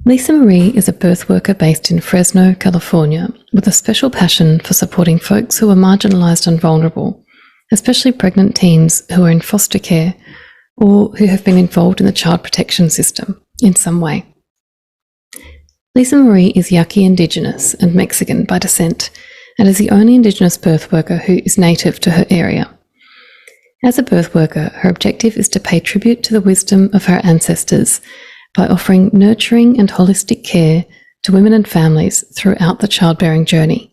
Lisa Marie is a birth worker based in Fresno, California, with a special passion for supporting folks who are marginalized and vulnerable, especially pregnant teens who are in foster care or who have been involved in the child protection system in some way. Lisa Marie is Yaqui Indigenous and Mexican by descent and is the only Indigenous birth worker who is native to her area. As a birth worker, her objective is to pay tribute to the wisdom of her ancestors by offering nurturing and holistic care to women and families throughout the childbearing journey.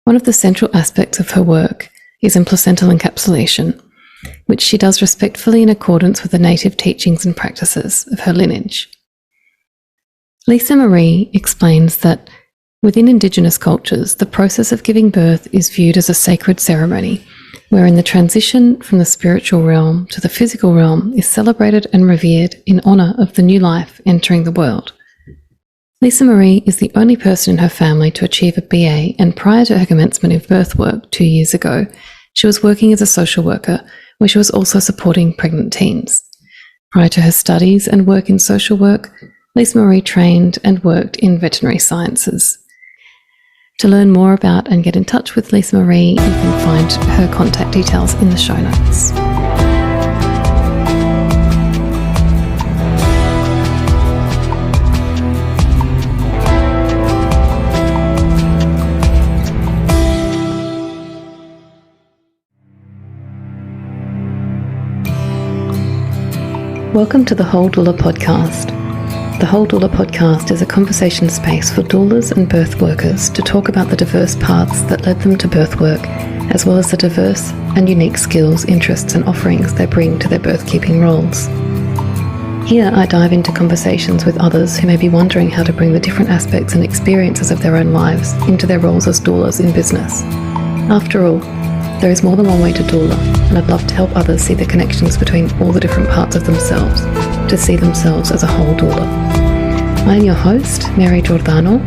One of the central aspects of her work is in placental encapsulation, which she does respectfully in accordance with the native teachings and practices of her lineage. Lisa Marie explains that within Indigenous cultures, the process of giving birth is viewed as a sacred ceremony, wherein the transition from the spiritual realm to the physical realm is celebrated and revered in honour of the new life entering the world. Lisa Marie is the only person in her family to achieve a BA, and prior to her commencement of birth work 2 years ago, she was working as a social worker, where she was also supporting pregnant teens. Prior to her studies and work in social work, Lisa Marie trained and worked in veterinary sciences. To learn more about and get in touch with Lisa Marie, you can find her contact details in the show notes. Welcome to the Whole Doula podcast. The Whole Doula podcast is a conversation space for doulas and birth workers to talk about the diverse paths that led them to birth work, as well as the diverse and unique skills, interests and offerings they bring to their birth-keeping roles. Here I dive into conversations with others who may be wondering how to bring the different aspects and experiences of their own lives into their roles as doulas in business. After all, there is more than one way to doula, and I'd love to help others see the connections between all the different parts of themselves, to see themselves as a whole doula. I am your host, Mary Giordano,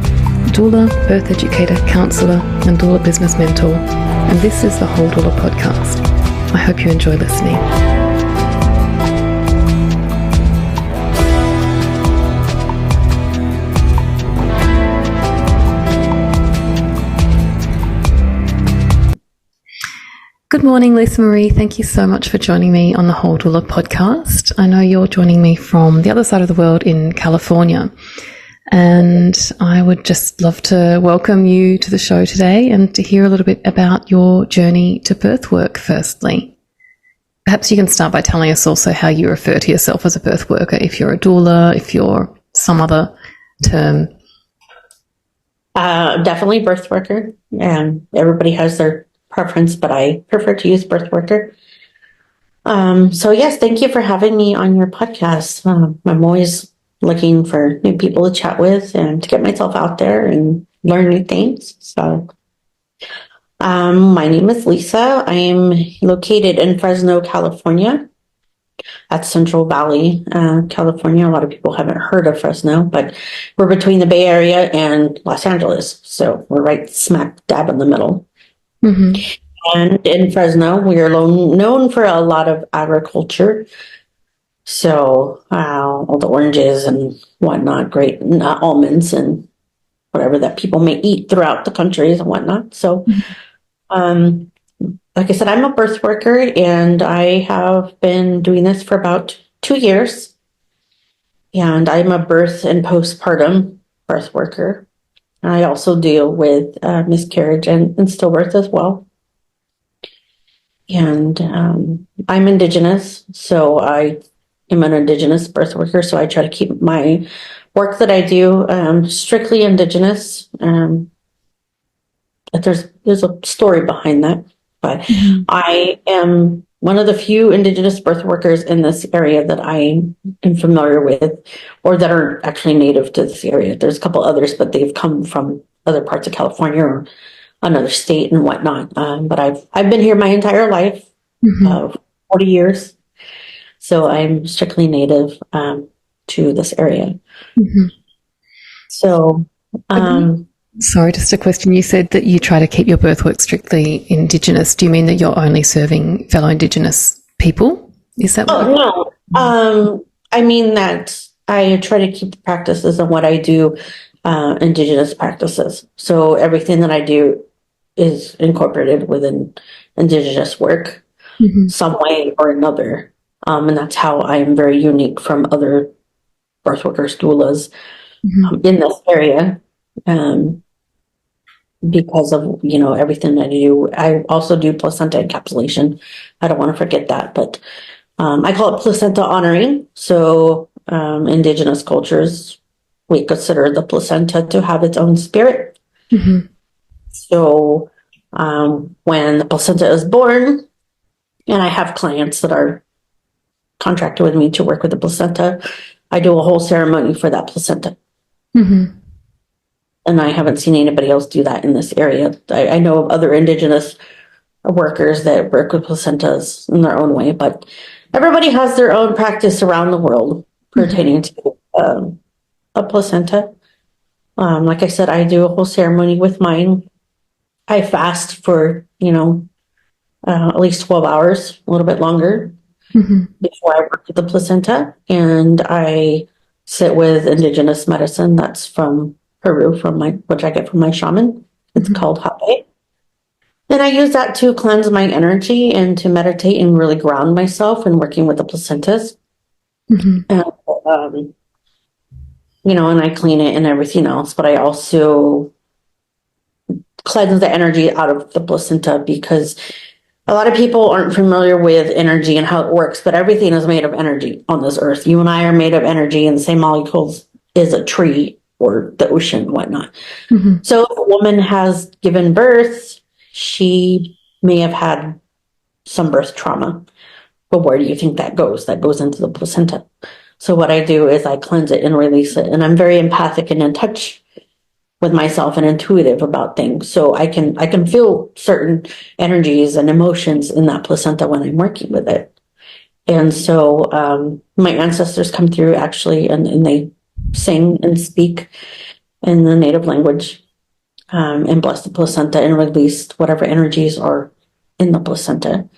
doula, birth educator, counsellor, and doula business mentor, and this is the Whole Doula podcast. I hope you enjoy listening. Good morning, Lisa Marie. Thank you so much for joining me on the Whole Doula podcast. I know you're joining me from the other side of the world in California, and I would just love to welcome you to the show today and to hear a little bit about your journey to birth work firstly. Perhaps you can start by telling us also how you refer to yourself as a birth worker, if you're a doula, if you're some other term. Definitely birth worker, and everybody has their preference, but I prefer to use birth worker. So yes, thank you for having me on your podcast. I'm always looking for new people to chat with and to get myself out there and learn new things. So my name is Lisa. I am located in Fresno, California. That's Central Valley, California. A lot of people haven't heard of Fresno, but we're between the Bay Area and Los Angeles. So we're right smack dab in the middle. Mm-hmm. And in Fresno, we are known for a lot of agriculture. So all the oranges and whatnot, great almonds and whatever that people may eat throughout the countries and whatnot. So, like I said, I'm a birth worker, and I have been doing this for about 2 years. And I'm a birth and postpartum birth worker. I also deal with miscarriage and stillbirth as well. And I'm Indigenous, so I am an Indigenous birth worker, so I try to keep my work that I do strictly Indigenous. But there's a story behind that. But I am one of the few Indigenous birth workers in this area that I am familiar with, or that are actually native to this area. There's a couple others, but they've come from other parts of California or another state and whatnot. But I've been here my entire life, 40 years. So I'm strictly native to this area. Mm-hmm. So, sorry, just a question. You said that you try to keep your birth work strictly Indigenous. Do you mean that you're only serving fellow Indigenous people? Is that what? No. I mean that I try to keep the practices and what I do Indigenous practices. So everything that I do is incorporated within Indigenous work, some way or another. And that's how I am very unique from other birth workers, doulas in this area. Because of, everything that I do. I also do placenta encapsulation. I don't want to forget that, but I call it placenta honoring. So Indigenous cultures, we consider the placenta to have its own spirit. So when the placenta is born, and I have clients that are contracted with me to work with the placenta, I do a whole ceremony for that placenta. And I haven't seen anybody else do that in this area. I know of other Indigenous workers that work with placentas in their own way, but everybody has their own practice around the world pertaining to a placenta. Like I said, I do a whole ceremony with mine. I fast for, at least 12 hours, a little bit longer before I work with the placenta. And I sit with Indigenous medicine that's from Peru, which I get from my shaman. It's called hape. And I use that to cleanse my energy and to meditate and really ground myself in working with the placentas. And, and I clean it and everything else, but I also cleanse the energy out of the placenta, because a lot of people aren't familiar with energy and how it works, but everything is made of energy on this earth. You and I are made of energy, and the same molecules as a tree or the ocean and whatnot. So if a woman has given birth, she may have had some birth trauma. But where do you think that goes? That goes into the placenta. So what I do is I cleanse it and release it. And I'm very empathic and in touch with myself and intuitive about things. So I can feel certain energies and emotions in that placenta when I'm working with it. And so my ancestors come through actually, and they sing and speak in the native language and bless the placenta and release whatever energies are in the placenta.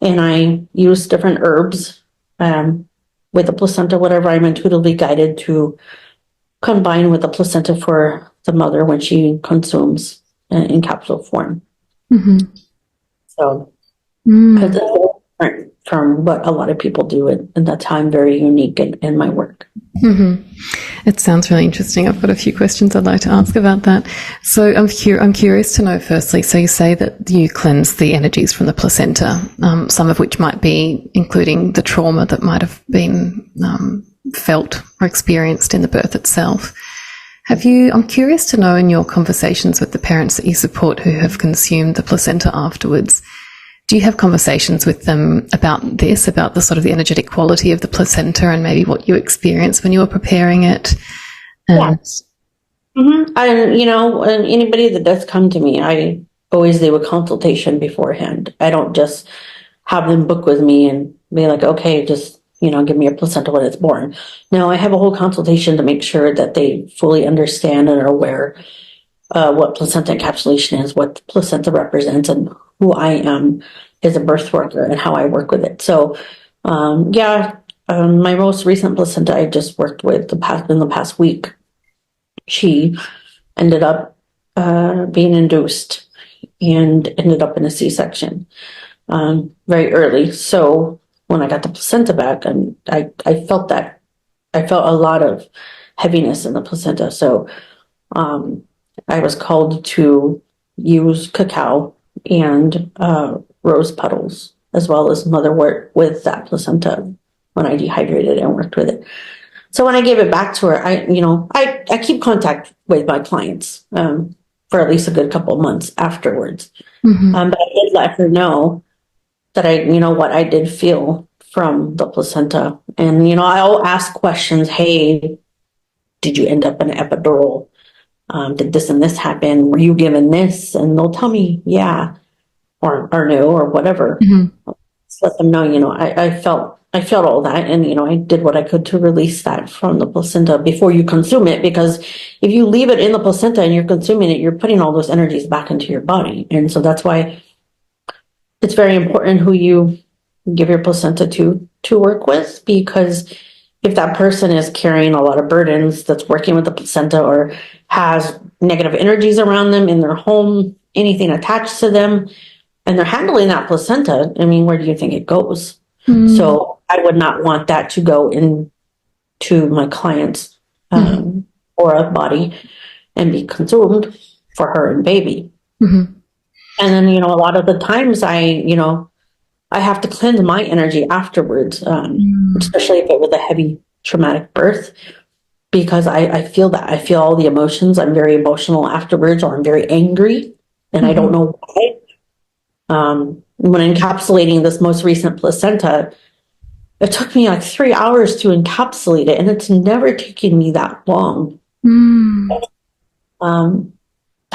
And I use different herbs with the placenta, whatever I'm intuitively guided to combine with the placenta for the mother when she consumes in capsule form. So because it's different from what a lot of people do, and that's how I'm very unique in my work. It sounds really interesting. I've got a few questions I'd like to ask about that. So I'm curious to know, firstly, so you say that you cleanse the energies from the placenta, some of which might be including the trauma that might have been felt or experienced in the birth itself. I'm curious to know, in your conversations with the parents that you support who have consumed the placenta afterwards, do you have conversations with them about this, about the sort of the energetic quality of the placenta and maybe what you experienced when you were preparing it? And and anybody that does come to me, I always do a consultation beforehand. I don't just have them book with me and be like, okay, just, give me your placenta when it's born. No, I have a whole consultation to make sure that they fully understand and are aware what placenta encapsulation is, what the placenta represents, and who I am as a birth worker and how I work with it. So, my most recent placenta I just worked with in the past week, she ended up being induced and ended up in a C-section very early. So when I got the placenta back, and I felt a lot of heaviness in the placenta. So I was called to use cacao and rose petals, as well as motherwort with that placenta when I dehydrated and worked with it. So when I gave it back to her, I keep contact with my clients for at least a good couple of months afterwards. But I did let her know that I did feel from the placenta. And, I'll ask questions. Hey, did you end up in an epidural? Did this and this happen? Were you given this? And they'll tell me, yeah, or no, or whatever. Just let them know, I felt all that, and, I did what I could to release that from the placenta before you consume it, because if you leave it in the placenta and you're consuming it, you're putting all those energies back into your body. And so that's why it's very important who you give your placenta to work with, because if that person is carrying a lot of burdens, that's working with the placenta, or has negative energies around them in their home, anything attached to them, and they're handling that placenta, I mean, where do you think it goes? So I would not want that to go into my client's aura body and be consumed for her and baby. And then, a lot of the times I have to cleanse my energy afterwards, especially if it was a heavy traumatic birth, because I feel that. I feel all the emotions. I'm very emotional afterwards, or I'm very angry, and I don't know why. When encapsulating this most recent placenta, it took me like 3 hours to encapsulate it, and it's never taken me that long.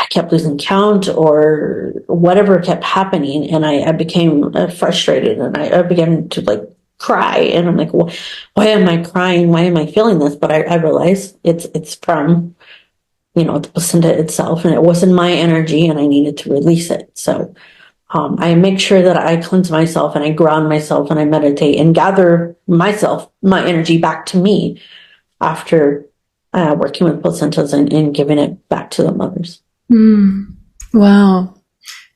I kept losing count or whatever kept happening, and I became frustrated, and I began to like cry, and I'm like, why am I crying? Why am I feeling this? But I realized it's from the placenta itself, and it wasn't my energy, and I needed to release it. So I make sure that I cleanse myself, and I ground myself, and I meditate and gather my energy back to me after working with placentas and giving it back to the mothers. Wow.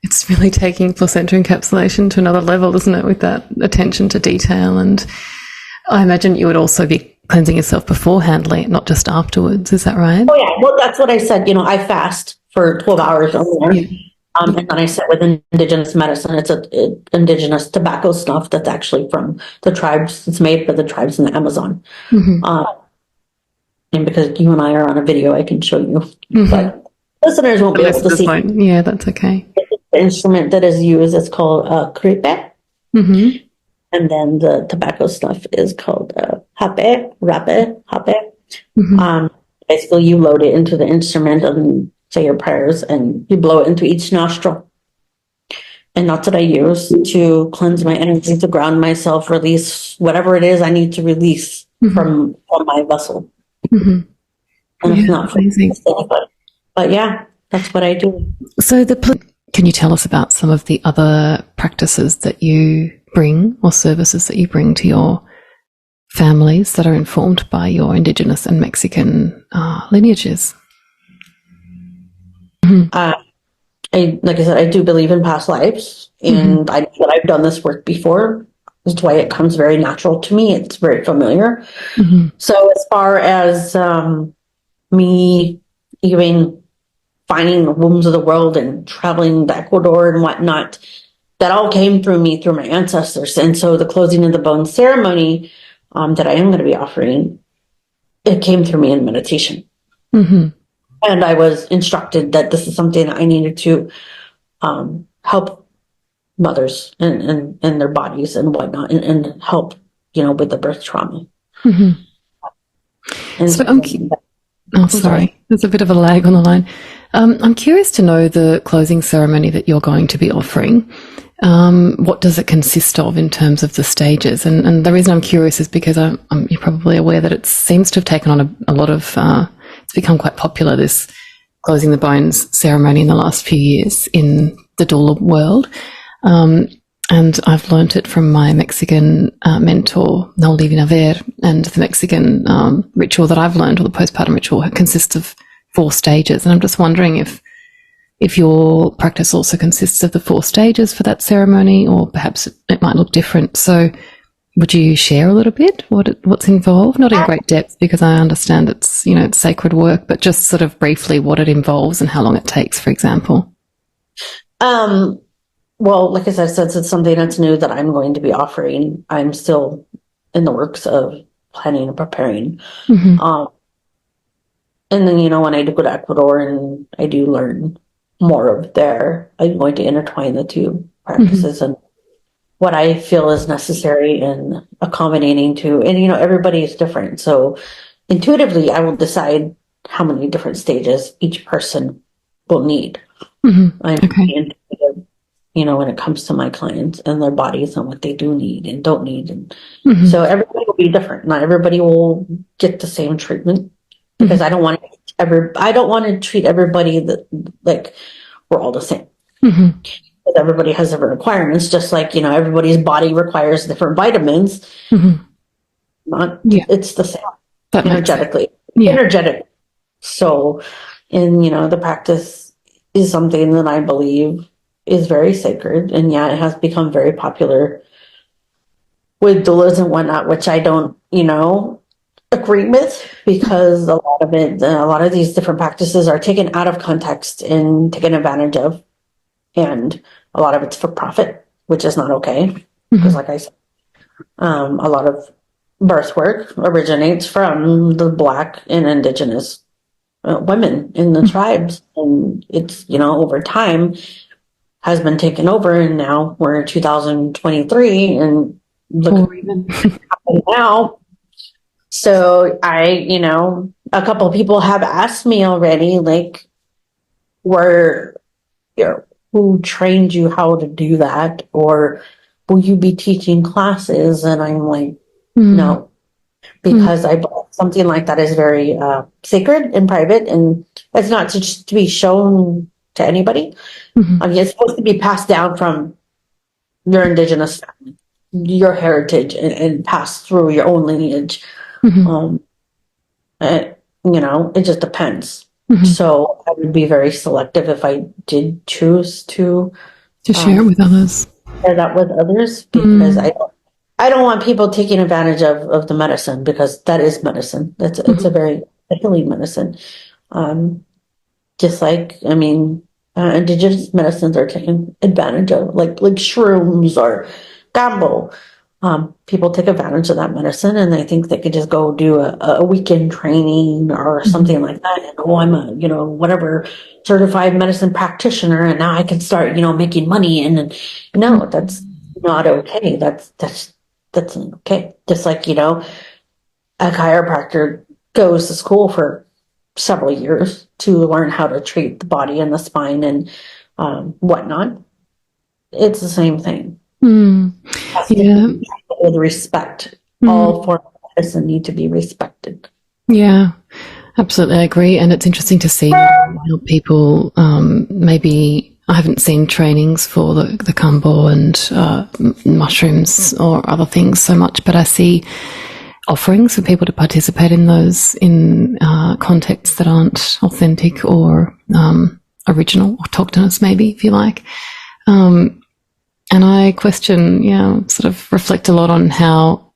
It's really taking placenta encapsulation to another level, isn't it, with that attention to detail? And I imagine you would also be cleansing yourself before handling it, not just afterwards. Is that right? Oh, yeah. Well, that's what I said. I fast for 12 hours or more. Yeah. And then I sit with indigenous medicine. It's indigenous tobacco snuff that's actually from the tribes. It's made for the tribes in the Amazon. And because you and I are on a video, I can show you. But listeners won't be able to see. Yeah, that's okay. The instrument that is used is called crepe. And then the tobacco snuff is called hape. Basically, you load it into the instrument and say your prayers, and you blow it into each nostril. And that's what I use to cleanse my energy, to ground myself, release whatever it is I need to release from my vessel. And it's not amazing. But yeah, that's what I do. So can you tell us about some of the other practices that you bring, or services that you bring to your families that are informed by your Indigenous and Mexican lineages? Like I said, I do believe in past lives, and I've done this work before. That's why it comes very natural to me. It's very familiar. So as far as me even finding the wombs of the world and traveling to Ecuador and whatnot, that all came through me, through my ancestors. And so the closing of the bone ceremony that I am going to be offering, it came through me in meditation. And I was instructed that this is something that I needed to help mothers and their bodies and whatnot, and help, with the birth trauma. Sorry, there's a bit of a lag on the line. I'm curious to know the closing ceremony that you're going to be offering. What does it consist of in terms of the stages? And the reason I'm curious is because you're probably aware that it seems to have taken on a lot of, it's become quite popular, this closing the bones ceremony in the last few years in the doula world. And I've learnt it from my Mexican mentor, Divina Ver, and the Mexican ritual that I've learned, or the postpartum ritual, consists of 4 stages. And I'm just wondering if your practice also consists of the 4 stages for that ceremony, or perhaps it might look different. So would you share a little bit what's involved? Not in great depth, because I understand it's sacred work, but just sort of briefly what it involves and how long it takes, for example. Well, like I said, since it's something that's new that I'm going to be offering, I'm still in the works of planning and preparing. And then, when I do go to Ecuador and I do learn more of there, I'm going to intertwine the 2 practices and what I feel is necessary and accommodating to. And, everybody is different. So intuitively, I will decide how many different stages each person will need. I'm intuitive, when it comes to my clients and their bodies and what they do need and don't need. And so everybody will be different. Not everybody will get the same treatment, because I don't want to treat everybody that like we're all the same. Because everybody has different requirements, just like, everybody's body requires different vitamins. not, Yeah. it's the same That makes sense. energetically, Yeah. energetic. So, and the practice is something that I believe is very sacred. And yeah, it has become very popular with doulas and whatnot, which I don't, agree with, because a lot of these different practices are taken out of context and taken advantage of. And a lot of it's for profit, which is not okay. Because like I said, a lot of birth work originates from the Black and Indigenous women in the tribes. And it's, over time has been taken over. And now we're in 2023 and look now. So a couple of people have asked me already, like, where, who trained you how to do that? Or will you be teaching classes? And I'm like, no, because I believe something like that is very sacred and private, and it's not just to be shown to anybody. It's supposed to be passed down from your indigenous family, your heritage, and passed through your own lineage. It just depends. So I would be very selective if I did choose to share it with others. Share that with others, because I don't want people taking advantage of the medicine, because that is medicine. It's a very healing medicine. Just like, indigenous medicines are taken advantage of, like shrooms or gambo. People take advantage of that medicine, and they think they could just go do a weekend training or something like that. And I'm a, whatever certified medicine practitioner, and now I can start, making money. And no, that's not okay. That's not okay. Just like, a chiropractor goes to school for several years to learn how to treat the body and the spine and whatnot. It's the same thing. Yeah. With respect. All forms of medicine need to be respected. Yeah, absolutely. I agree. And it's interesting to see how people, maybe I haven't seen trainings for the kambo and mushrooms or other things so much, but I see offerings for people to participate in those in contexts that aren't authentic or original, or autochthonous, maybe, if you like. And I question, sort of reflect a lot on how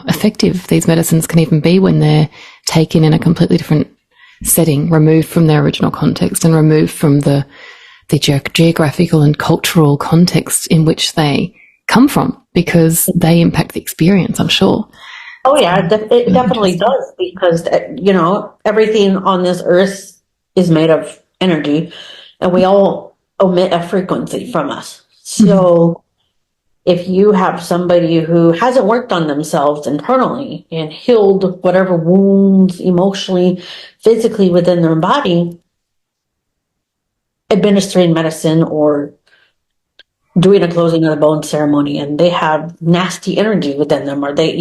effective these medicines can even be when they're taken in a completely different setting, removed from their original context and removed from the geographical and cultural context in which they come from, because they impact the experience, I'm sure. Oh yeah, it definitely does, because everything on this earth is made of energy, and we all emit a frequency from us. So if you have somebody who hasn't worked on themselves internally and healed whatever wounds emotionally, physically within their body, administering medicine or doing a closing of the bone ceremony, and they have nasty energy within them, or they,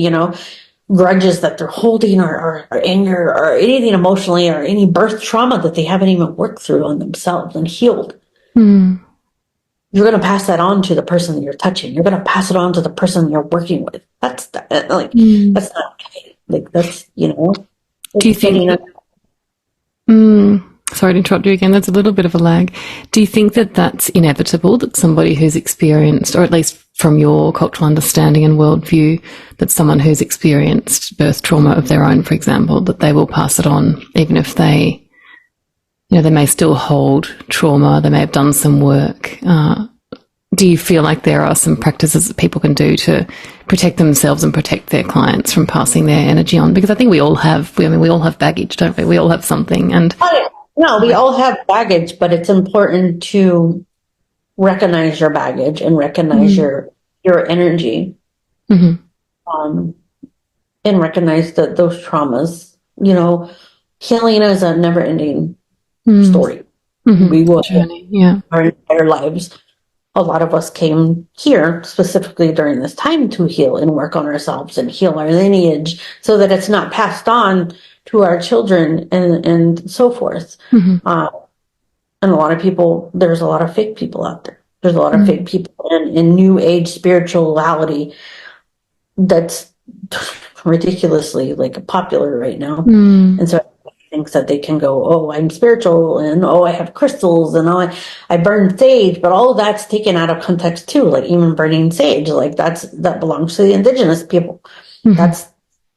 grudges that they're holding, or anger, or anything emotionally, or any birth trauma that they haven't even worked through on themselves and healed. You're going to pass that on to the person that you're touching. You're going to pass it on to the person you're working with. That's not okay. Like, that's, Do you think sorry to interrupt you again, there's a little bit of a lag. Do you think that that's inevitable, that somebody who's experienced, or at least from your cultural understanding and worldview, that someone who's experienced birth trauma of their own, for example, that they will pass it on, even if they, they may still hold trauma, they may have done some work? Do you feel like there are some practices that people can do to protect themselves and protect their clients from passing their energy on? Because I think we all have baggage, don't we? We all have something. And no, we all have baggage, but it's important to recognize your baggage and recognize your energy, and recognize that those traumas, healing is a never-ending story. We will journey, our entire lives. A lot of us came here specifically during this time to heal and work on ourselves and heal our lineage, so that it's not passed on to our children and so forth. And a lot of people, there's a lot of fake people out there. There's a lot of fake people in new age spirituality that's ridiculously like popular right now. Mm. And so everybody thinks that they can go, oh, I'm spiritual, and oh, I have crystals, and oh, I burn sage, but all of that's taken out of context too. Like even burning sage, like that belongs to the indigenous people. Mm-hmm. That's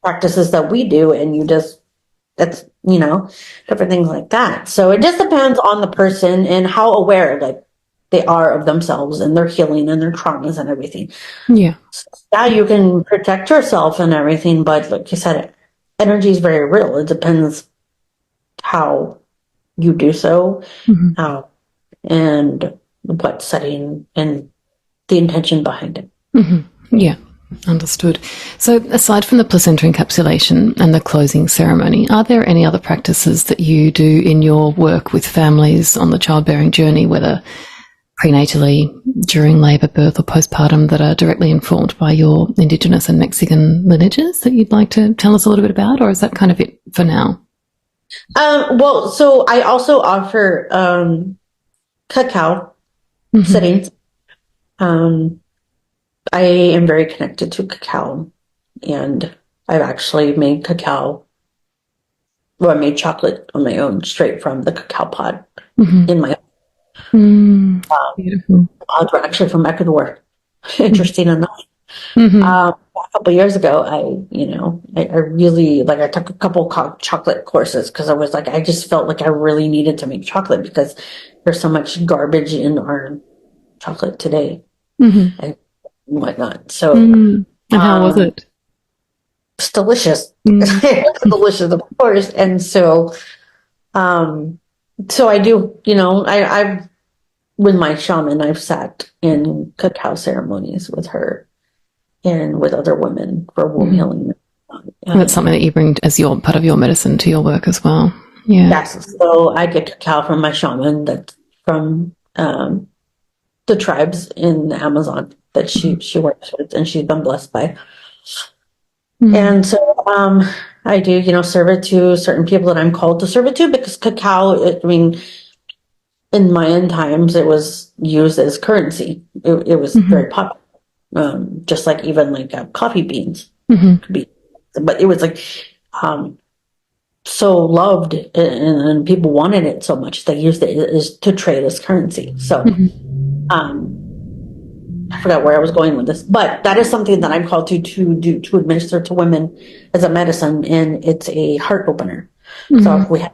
practices that we do, and that's different things like that. So it just depends on the person and how aware like they are of themselves and their healing and their traumas and everything. Yeah. So, yeah, you can protect yourself and everything, but like you said, energy is very real. It depends how you do so, Mm-hmm. and what setting and the intention behind it. Mm-hmm. Yeah. Understood. So, aside from the placenta encapsulation and the closing ceremony, are there any other practices that you do in your work with families on the childbearing journey, whether prenatally, during labour, birth, or postpartum, that are directly informed by your Indigenous and Mexican lineages that you'd like to tell us a little bit about, or is that kind of it for now? Well, so I also offer cacao settings. I am very connected to cacao, and I've actually made cacao. Well, I made chocolate on my own, straight from the cacao pod in my. Beautiful. Pods were actually from Ecuador. Interesting enough. Mm-hmm. A couple years ago, I really like. I took a couple chocolate courses because I was like, I just felt like I really needed to make chocolate because there's so much garbage in our chocolate today and whatnot. So, And how was it? it's delicious. Delicious, of course. And so, so I do. I've with my shaman, I've sat in cacao ceremonies with her and with other women for womb healing. And that's something that you bring as your part of your medicine to your work as well. Yeah. Yes. So I get cacao from my shaman that's from the tribes in the Amazon that she works with and she's been blessed by. And so I do, serve it to certain people that I'm called to serve it to because cacao, in Mayan times, it was used as currency. It was very popular. Just like even like coffee beans could be, but it was like so loved and people wanted it so much they used it as to trade as currency. So I forgot where I was going with this, but that is something that I'm called to administer to women as a medicine, and it's a heart opener. So if we have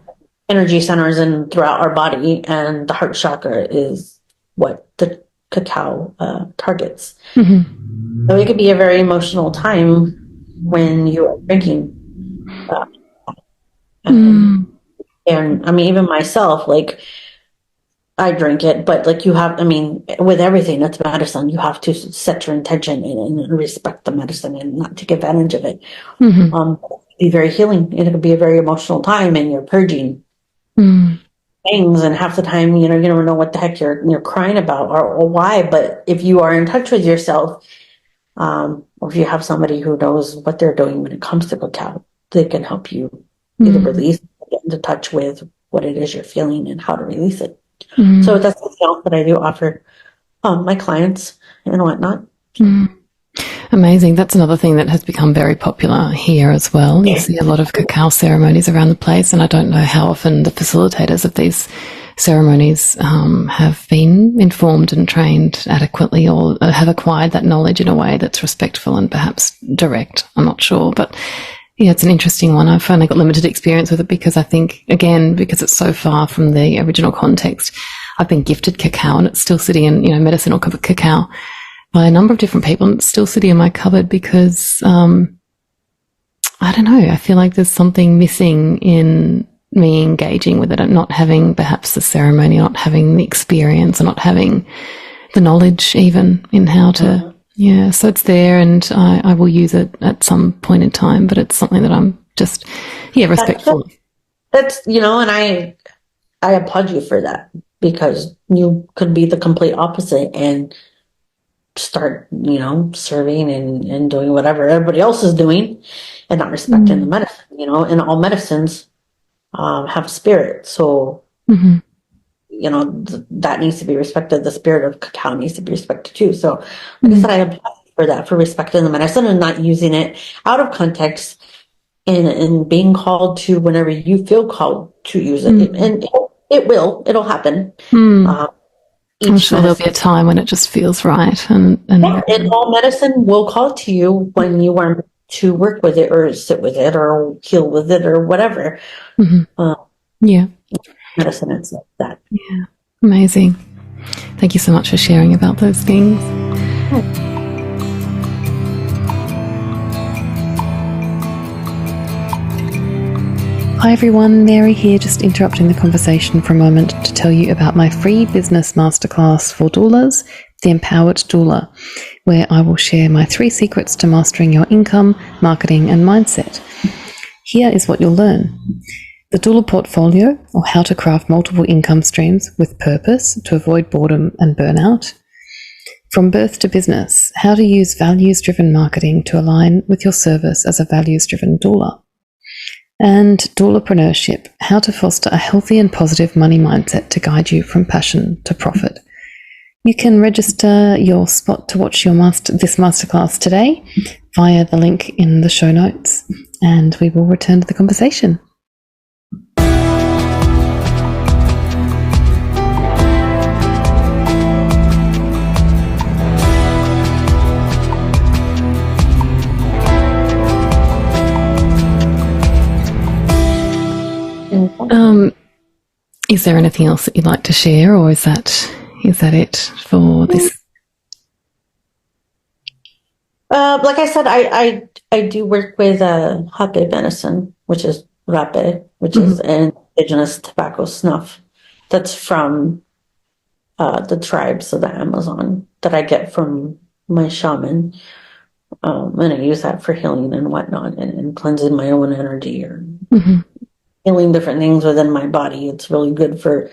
energy centers in throughout our body, and the heart chakra is what the cacao targets. So it could be a very emotional time when you are drinking. And I mean, even myself, like I drink it, but like with everything that's medicine, you have to set your intention and respect the medicine and not take advantage of it. Be very healing. It could be a very emotional time, and you're purging things, and half the time, you never know what the heck you're crying about or why. But if you are in touch with yourself, or if you have somebody who knows what they're doing when it comes to cacao, they can help you either release, get into touch with what it is you're feeling and how to release it. So that's the help that I do offer my clients and whatnot. Amazing. That's another thing that has become very popular here as well. You see a lot of cacao ceremonies around the place, and I don't know how often the facilitators of these ceremonies have been informed and trained adequately, or have acquired that knowledge in a way that's respectful and perhaps direct. I'm not sure, but yeah, it's an interesting one. I've only got limited experience with it because I think, again, because it's so far from the original context, I've been gifted cacao and it's still sitting in, medicinal cacao by a number of different people, and it's still sitting in my cupboard because, I don't know, I feel like there's something missing in me engaging with it and not having perhaps the ceremony, not having the experience, or not having the knowledge even in how to, so it's there, and I will use it at some point in time, but it's something that I'm just, respectful. That's, and I applaud you for that, because you could be the complete opposite and start, serving and doing whatever everybody else is doing and not respecting the medicine, and all medicines have spirit. So, that needs to be respected. The spirit of cacao needs to be respected too. So, like I said, I applaud you for that, for respecting the medicine and not using it out of context, and being called to whenever you feel called to use it. And it'll happen. I'm sure there'll be a time when it just feels right. And all medicine will call to you when you want to work with it or sit with it or heal with it or whatever. Medicine is like that. Yeah. Amazing. Thank you so much for sharing about those things. Hi everyone, Mary here, just interrupting the conversation for a moment to tell you about my free business masterclass for doulas, The Empowered Doula, where I will share my 3 secrets to mastering your income, marketing and mindset. Here is what you'll learn. The doula portfolio, or how to craft multiple income streams with purpose to avoid boredom and burnout. From birth to business, how to use values-driven marketing to align with your service as a values-driven doula. And doulapreneurship, how to foster a healthy and positive money mindset to guide you from passion to profit. You can register your spot to watch this masterclass today via the link in the show notes, and we will return to the conversation. Is there anything else that you'd like to share, or is that it for this? Like I said, I do work with hape medicine, which is rape, which is an indigenous tobacco snuff that's from the tribes of the Amazon that I get from my shaman. And I use that for healing and whatnot, and cleansing my own energy or healing different things within my body. It's really good for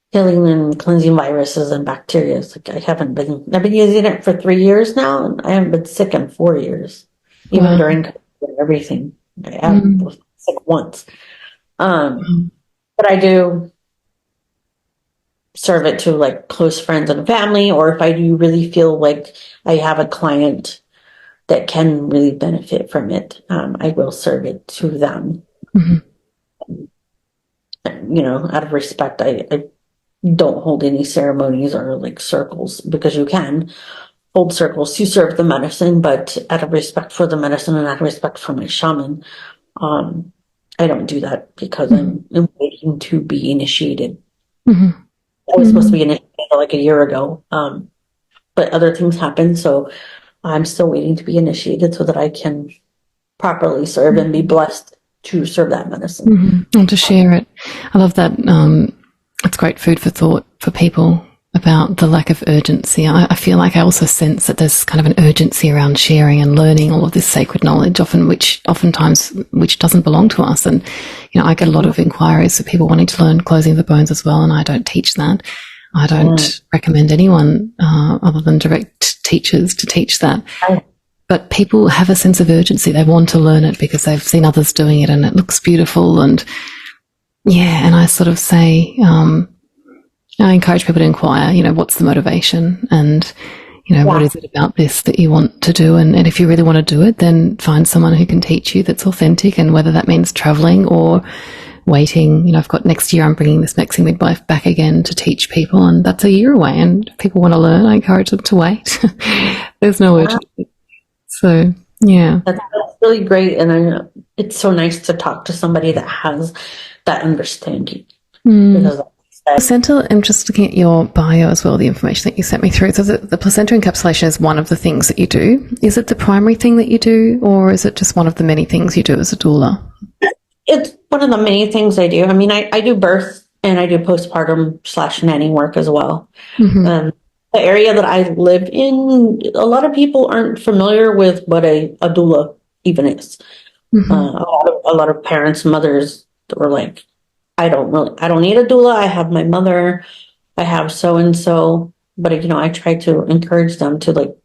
healing and cleansing viruses and bacteria. It's like I've been using it for 3 years now, and I haven't been sick in 4 years, even during COVID and everything. I was sick once. But I do serve it to like close friends and family, or if I do really feel like I have a client that can really benefit from it, I will serve it to them. Out of respect, I don't hold any ceremonies or like circles, because you can hold circles to serve the medicine, but out of respect for the medicine and out of respect for my shaman, I don't do that because I'm waiting to be initiated. I was supposed to be initiated like a year ago, but other things happened, so I'm still waiting to be initiated so that I can properly serve and be blessed to serve that medicine. And to share it. I love that. It's great food for thought for people about the lack of urgency. I feel like I also sense that there's kind of an urgency around sharing and learning all of this sacred knowledge, oftentimes doesn't belong to us. And, I get a lot of inquiries of people wanting to learn closing of the bones as well, and I don't teach that. I don't recommend anyone other than direct teachers to teach that. But people have a sense of urgency. They want to learn it because they've seen others doing it and it looks beautiful. And and I sort of say, I encourage people to inquire, what's the motivation, and, what is it about this that you want to do? And if you really want to do it, then find someone who can teach you that's authentic, and whether that means traveling or waiting. I've got next year, I'm bringing this Mexican midwife back again to teach people, and that's a year away. And if people want to learn, I encourage them to wait. There's no urgency. So, that's really great. And it's so nice to talk to somebody that has that understanding. Because placenta, I'm just looking at your bio as well, the information that you sent me through. So the placenta encapsulation is one of the things that you do. Is it the primary thing that you do, or is it just one of the many things you do as a doula? It's one of the many things I do. I mean, I do birth and I do postpartum / nanny work as well. The area that I live in, a lot of people aren't familiar with what a doula even is. A lot of parents, mothers were like, I don't need a doula. I have my mother. I have so and so. But I try to encourage them to like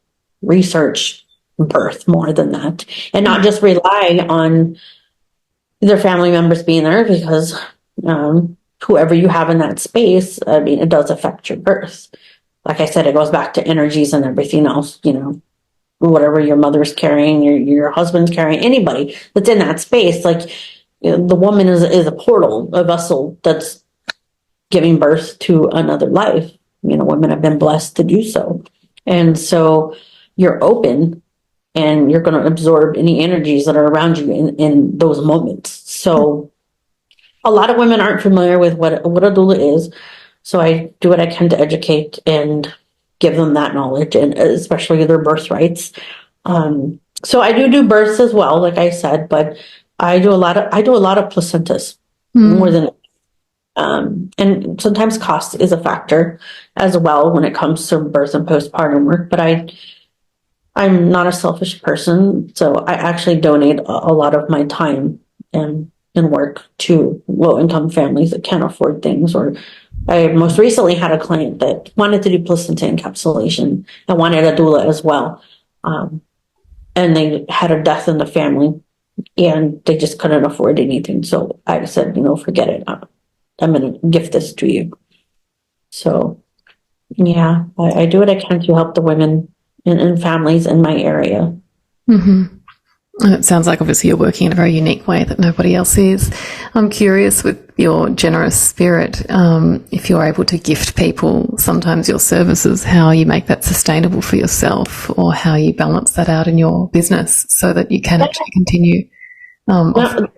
research birth more than that, and not just rely on their family members being there, because whoever you have in that space, I mean, it does affect your birth. Like I said, it goes back to energies and everything else, whatever your mother's carrying, your husband's carrying, anybody that's in that space, like, the woman is a portal, a vessel that's giving birth to another life. Women have been blessed to do so. And so you're open and you're going to absorb any energies that are around you in those moments. So a lot of women aren't familiar with what a doula is. So I do what I can to educate and give them that knowledge, and especially their birthrights. So I do births as well, like I said, but I do a lot of placentas more than, and sometimes cost is a factor as well when it comes to birth and postpartum work. But I'm not a selfish person, so I actually donate a lot of my time and work to low-income families that can't afford things. Or I most recently had a client that wanted to do placenta encapsulation and wanted a doula as well. And they had a death in the family and they just couldn't afford anything. So I said, forget it. I'm going to gift this to you. So yeah, I do what I can to help the women and families in my area. Mm-hmm. And it sounds like obviously you're working in a very unique way that nobody else is. I'm curious, with your generous spirit, if you're able to gift people sometimes your services, how you make that sustainable for yourself, or how you balance that out in your business so that you can actually continue. Sorry,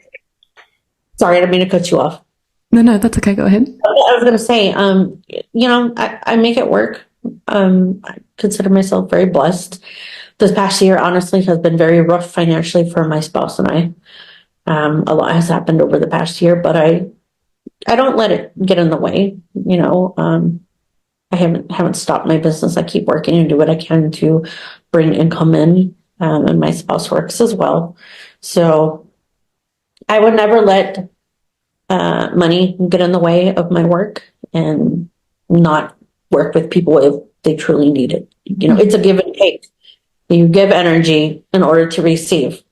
I didn't mean to cut you off. No, that's okay. Go ahead. I was going to say, I make it work. I consider myself very blessed. This past year, honestly, has been very rough financially for my spouse and I. A lot has happened over the past year, but I don't let it get in the way. I haven't stopped my business. I keep working and do what I can to bring income in, and my spouse works as well. So I would never let money get in the way of my work and not work with people if they truly need it. It's a give and take. You give energy in order to receive.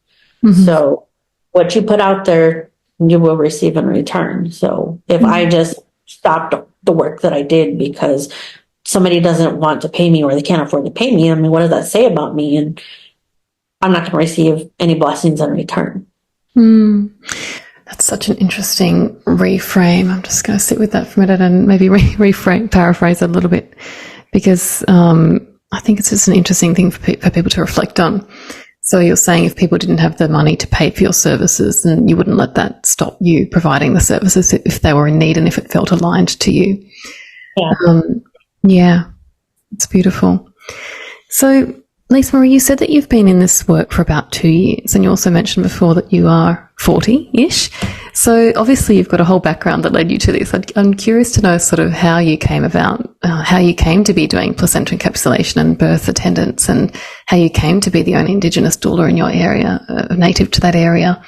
Mm-hmm. So what you put out there, you will receive in return. So if I just stopped the work that I did because somebody doesn't want to pay me or they can't afford to pay me, I mean, what does that say about me? And I'm not going to receive any blessings in return. That's such an interesting reframe. I'm just going to sit with that for a minute and maybe paraphrase it a little bit, because I think it's just an interesting thing for people to reflect on. So you're saying if people didn't have the money to pay for your services, then you wouldn't let that stop you providing the services if they were in need and if it felt aligned to you. Yeah. Yeah, it's beautiful. So, Lisa Marie, you said that you've been in this work for about 2 years, and you also mentioned before that you are 40-ish. So obviously you've got a whole background that led you to this. I'm curious to know sort of how you came about, how you came to be doing placenta encapsulation and birth attendance, and how you came to be the only Indigenous doula in your area, native to that area.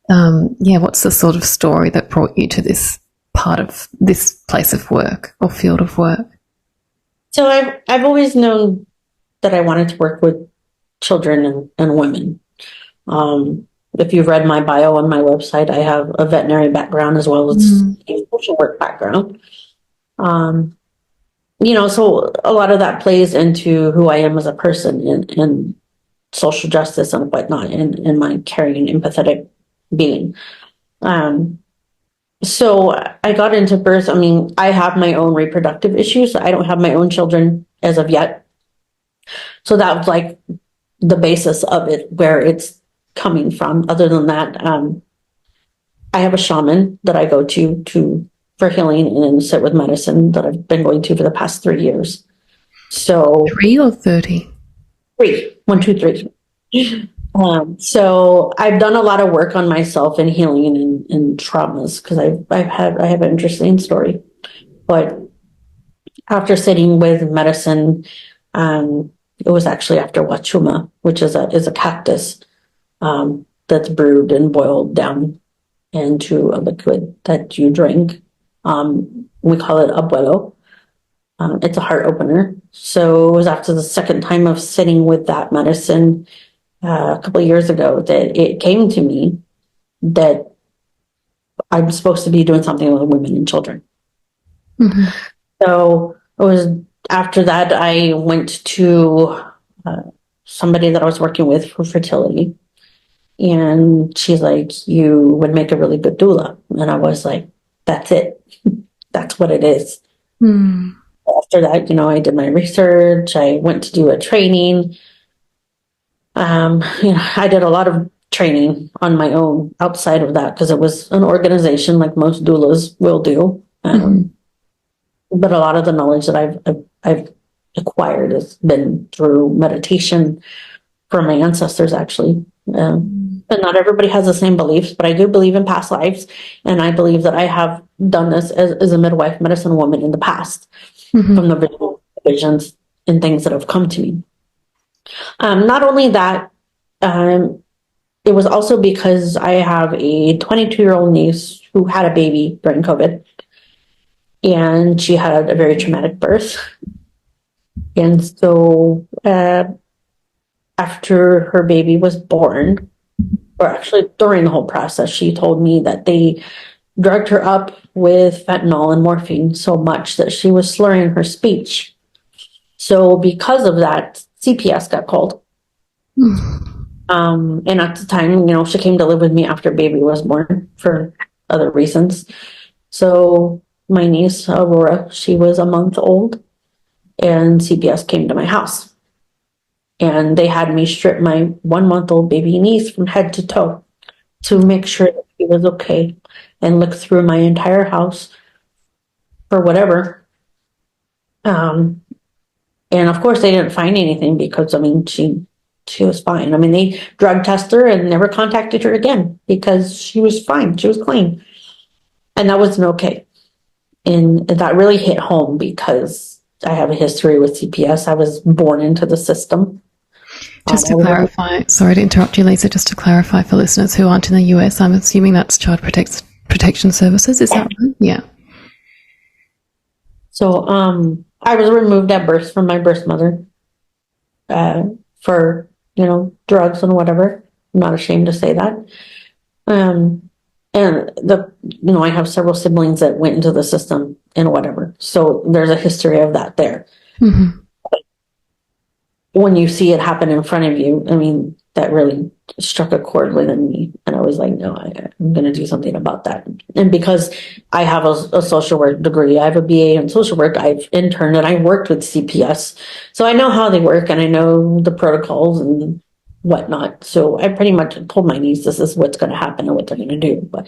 What's the sort of story that brought you to this part of this place of work or field of work? So I've always known that I wanted to work with children and women. If you've read my bio on my website, I have a veterinary background as well as a social work background. So a lot of that plays into who I am as a person in social justice and whatnot, and my caring, empathetic being. So I got into birth. I mean, I have my own reproductive issues. I don't have my own children as of yet. So that was like the basis of it, where it's coming from. Other than that, I have a shaman that I go to for healing and sit with medicine that I've been going to for the past 3 years. So 3 or 30? 3. 1, 2, 3. So I've done a lot of work on myself and healing and traumas, because I have an interesting story. But after sitting with medicine, it was actually after wachuma, which is a cactus that's brewed and boiled down into a liquid that you drink. We call it abuelo. It's a heart opener. So it was after the second time of sitting with that medicine a couple of years ago that it came to me that I'm supposed to be doing something with women and children. Mm-hmm. So it was after that I went to somebody that I was working with for fertility. And she's like, you would make a really good doula. And I was like, that's it. That's what it is. Mm. After that, I did my research. I went to do a training. I did a lot of training on my own outside of that because it was an organization like most doulas will do. But a lot of the knowledge that I've acquired has been through meditation from my ancestors, actually. And not everybody has the same beliefs, but I do believe in past lives, and I believe that I have done this as a midwife medicine woman in the past from the visions and things that have come to me. Not only that, it was also because I have a 22-year-old niece who had a baby during COVID, and she had a very traumatic birth. And so after her baby was born, or actually during the whole process, she told me that they drugged her up with fentanyl and morphine so much that she was slurring her speech. So because of that, CPS got called. And at the time, she came to live with me after baby was born for other reasons. So my niece, Aurora, she was a month old, and CPS came to my house. And they had me strip my 1-month-old baby niece from head to toe to make sure that she was okay, and look through my entire house for whatever. And of course, they didn't find anything because, she was fine. They drug tested her and never contacted her again because she was fine. She was clean. And that wasn't okay. And that really hit home because I have a history with CPS. I was born into the system. Just to clarify, sorry to interrupt you, Lisa, just to clarify for listeners who aren't in the US, I'm assuming that's Child Protection Services, is that right? Yeah. So I was removed at birth from my birth mother for, drugs and whatever. I'm not ashamed to say that. And I have several siblings that went into the system and whatever. So there's a history of that there. When you see it happen in front of you, that really struck a chord within me. And I was like, no, I'm going to do something about that. And because I have a social work degree, I have a BA in social work, I've interned and I worked with CPS. So I know how they work and I know the protocols and whatnot. So I pretty much told my niece this is what's going to happen and what they're going to do. But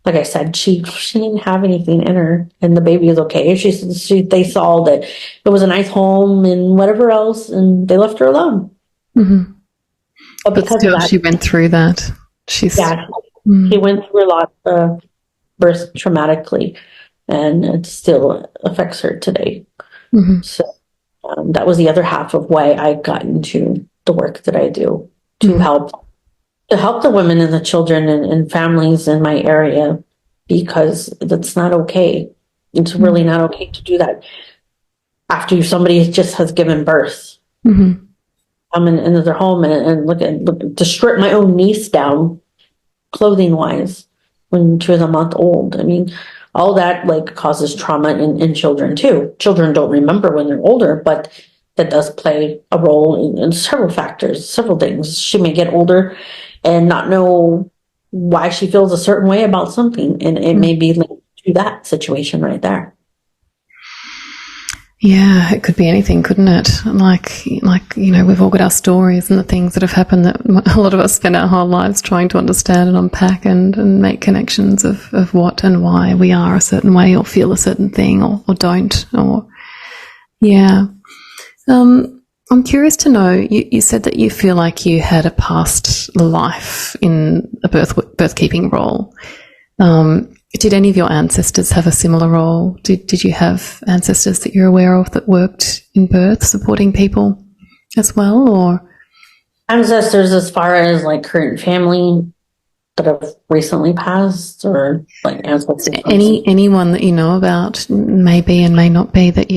like I said, she didn't have anything in her, and the baby is okay. They saw that it was a nice home and whatever else, and they left her alone. But because still, of that, she went through that. She went through a lot of birth traumatically, and it still affects her today. So that was the other half of why I got into the work that I do to help the women and the children and families in my area, because that's not okay. It's really not okay to do that after somebody just has given birth. I'm in their home and look to strip my own niece down clothing wise when she was a month old. All that causes trauma in children too. Children don't remember when they're older, but that does play a role in several factors, several things. She may get older and not know why she feels a certain way about something, and it may be linked to that situation right there. Yeah, it could be anything, couldn't it? We've all got our stories and the things that have happened that a lot of us spend our whole lives trying to understand and unpack and make connections of what and why we are a certain way or feel a certain thing or don't. I'm curious to know, you said that you feel like you had a past life in a birth-keeping role. Did any of your ancestors have a similar role? Did you have ancestors that you're aware of that worked in birth, supporting people as well, or? Ancestors as far as current family that have recently passed, or ancestors? Anyone that you know about, maybe and may not be, that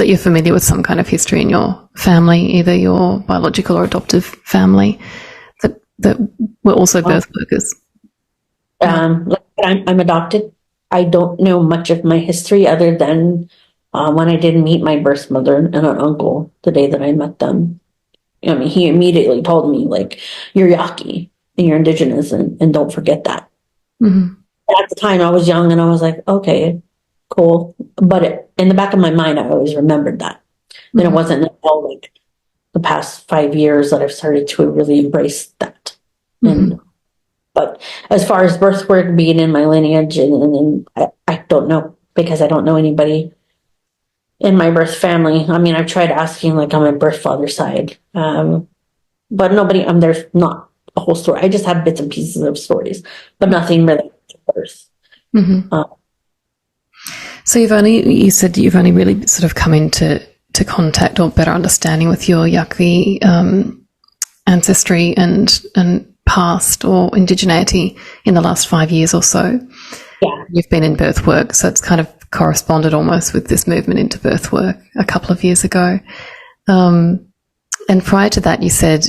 you're familiar with some kind of history in your family, either your biological or adoptive family, that were also birth workers. I'm adopted. I don't know much of my history other than when I did meet my birth mother and an uncle the day that I met them. I mean, he immediately told me, like, you're Yaqui and you're Indigenous, and don't forget that. Mm-hmm. At the time, I was young and I was like, okay, cool. But in the back of my mind, I always remembered that. And it wasn't until like the past 5 years that I've started to really embrace that. Mm-hmm. But as far as birth work being in my lineage, and I don't know, because I don't know anybody in my birth family. I mean, I've tried asking, like, on my birth father's side, but nobody. There's not a whole story. I just have bits and pieces of stories, but nothing really to birth. Mm-hmm. So you said you've only really sort of come into contact or better understanding with your Yaqui ancestry and past or indigeneity in the last 5 years or so. Yeah, You've been in birth work, so it's kind of corresponded almost with this movement into birth work a couple of years ago. And prior to that, you said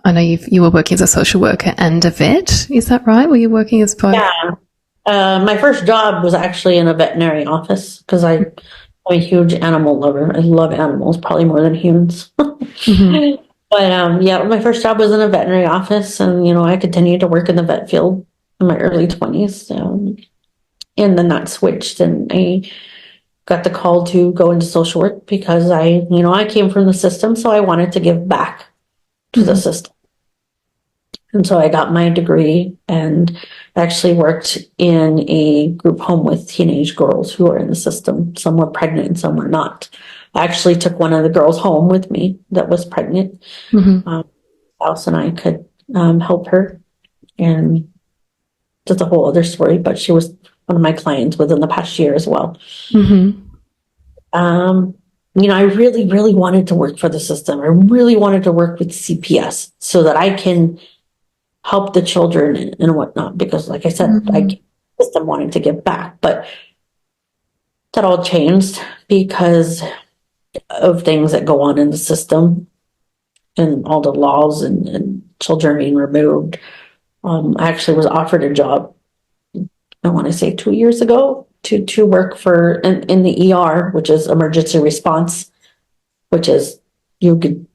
I know you were working as a social worker and a vet. Is that right? Were you working as both? yeah. My first job was actually in a veterinary office because I'm a huge animal lover. I love animals, probably more than humans. Mm-hmm. But yeah, my first job was in a veterinary office, and I continued to work in the vet field in my early 20s. And then that switched, and I got the call to go into social work because I came from the system, so I wanted to give back to the system. And so I got my degree and actually worked in a group home with teenage girls who are in the system. Some were pregnant and some were not. I actually took one of the girls home with me that was pregnant. Mm-hmm. Alice and I could help her, and that's a whole other story, but she was one of my clients within the past year as well. Mm-hmm. I really, really wanted to work for the system. I really wanted to work with CPS so that I can help the children and whatnot, because like I said, the system wanted to give back, but that all changed because of things that go on in the system and all the laws and children being removed. I actually was offered a job, I want to say 2 years ago, to work in the ER, which is emergency response, which is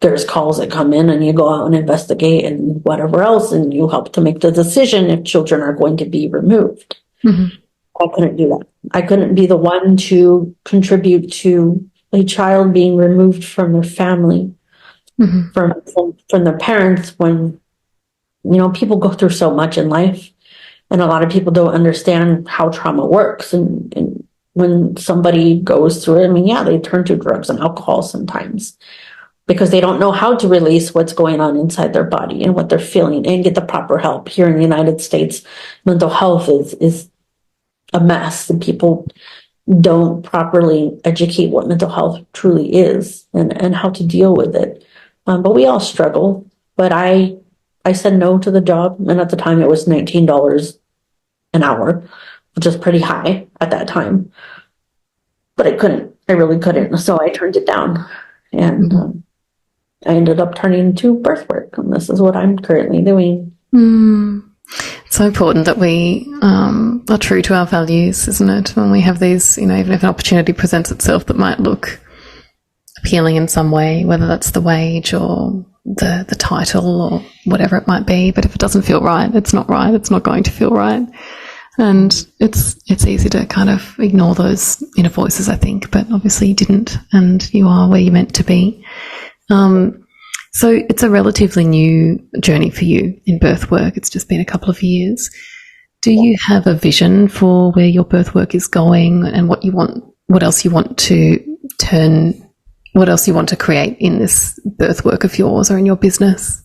there's calls that come in and you go out and investigate and whatever else, and you help to make the decision if children are going to be removed. Mm-hmm. I couldn't do that. I couldn't be the one to contribute to a child being removed from their family, from their parents, when people go through so much in life, and a lot of people don't understand how trauma works, and when somebody goes through it, I mean, yeah, they turn to drugs and alcohol sometimes because they don't know how to release what's going on inside their body and what they're feeling and get the proper help. Here in the United States, mental health is a mess, and people don't properly educate what mental health truly is and how to deal with it. But we all struggle. But I said no to the job, and at the time it was $19 an hour, which is pretty high at that time. But I really couldn't, so I turned it down, and I ended up turning to birth work, and this is what I'm currently doing. It's so important that we are true to our values, isn't it? When we have these, even if an opportunity presents itself that might look appealing in some way, whether that's the wage or the title or whatever it might be, but if it doesn't feel right, it's not right. It's not going to feel right. And it's easy to kind of ignore those inner voices, I think, but obviously you didn't, and you are where you're meant to be. So it's a relatively new journey for you in birth work. It's just been a couple of years. Do you have a vision for where your birth work is going and what else you want to create in this birth work of yours or in your business?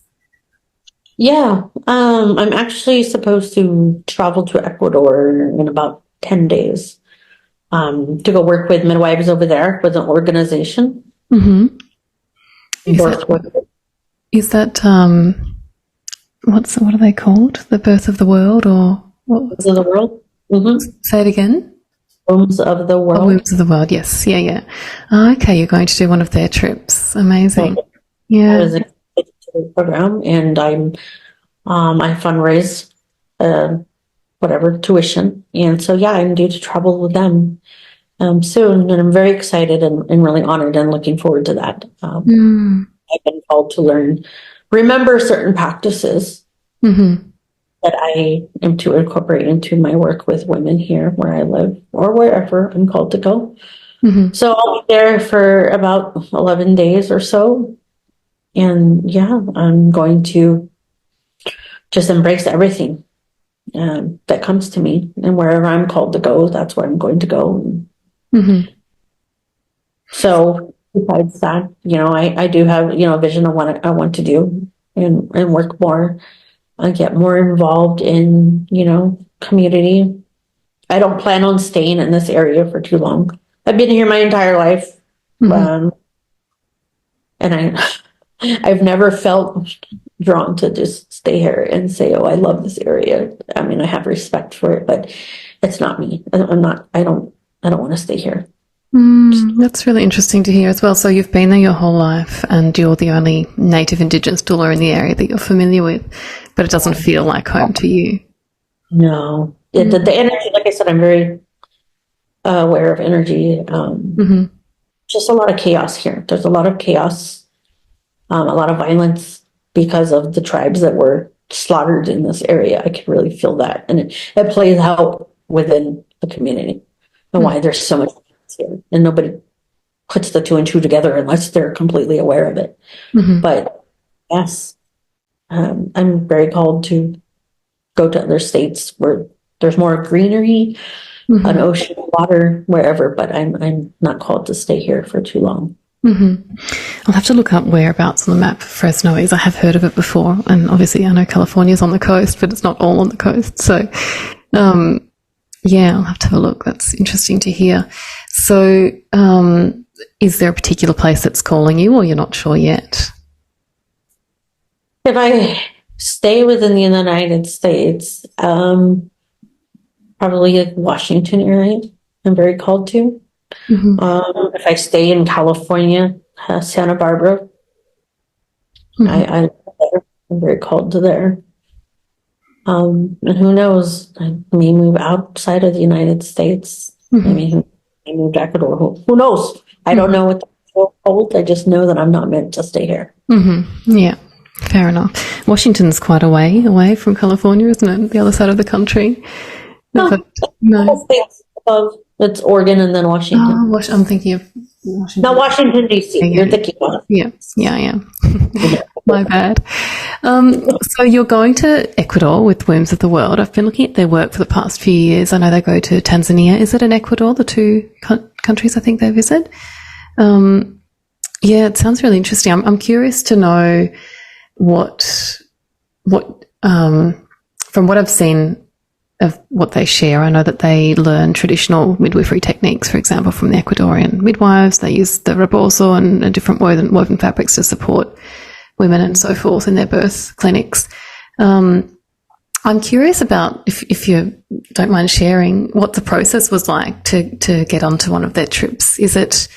Yeah, I'm actually supposed to travel to Ecuador in about 10 days to go work with midwives over there with an organization. Mm-hmm. Is that what are they called? The Birth of the World, or what? Wombs of the World. Mm-hmm. Say it again. Wombs of the World. Oh, Wombs of the World. Yes, yeah. Oh, okay, you're going to do one of their trips. Amazing. Yeah. I was excited to the program, and I fundraise tuition, and so yeah, I'm due to travel with them soon, and I'm very excited and really honored and looking forward to that. I've been called to remember certain practices that I am to incorporate into my work with women here where I live or wherever I'm called to go. So I'll be there for about 11 days or so. And yeah, I'm going to just embrace everything that comes to me, and wherever I'm called to go, that's where I'm going to go. So besides that, I do have, a vision of what I want to do and work more. I get more involved in, community. I don't plan on staying in this area for too long. I've been here my entire life. And I've never felt drawn to just stay here and say, oh, I love this area. I mean, I have respect for it, but it's not me. I don't want to stay here. That's really interesting to hear as well. So you've been there your whole life and you're the only native Indigenous doula in the area that you're familiar with, but it doesn't feel like home to you. No. The energy, like I said, I'm very aware of energy. Just a lot of chaos here. There's a lot of chaos, a lot of violence because of the tribes that were slaughtered in this area. I can really feel that. And it plays out within the community and why there's so much violence here. And nobody puts the two and two together unless they're completely aware of it. But yes, I'm very called to go to other states where there's more greenery, an ocean, water, wherever, but I'm not called to stay here for too long. I'll have to look up whereabouts on the map Fresno is. I have heard of it before, and obviously I know California's on the coast, but it's not all on the coast. So, yeah, I'll have to have a look. That's interesting to hear. So, is there a particular place that's calling you, or you're not sure yet? If I stay within the United States, probably Washington area, I'm very called to. If I stay in California, Santa Barbara, I'm very called to there. And who knows, I may move outside of the United States. I mean, I move to Ecuador. Who knows? I don't know what the hold. I just know that I'm not meant to stay here. Yeah, fair enough. Washington's quite a way away from California, isn't it? The other side of the country. No. It's Oregon and then Washington. Oh, I'm thinking of Washington. No, Washington, D.C. You're thinking of. Yeah. My bad. So you're going to Ecuador with Wombs of the World. I've been looking at their work for the past few years. I know they go to Tanzania. Is it in Ecuador, the two countries I think they visit? Yeah, it sounds really interesting. I'm curious to know what from what I've seen of what they share. I know that they learn traditional midwifery techniques, for example, from the Ecuadorian midwives. They use the rebozo and different woven fabrics to support women and so forth in their birth clinics. I'm curious about, if you don't mind sharing, what the process was like to get onto one of their trips. Is it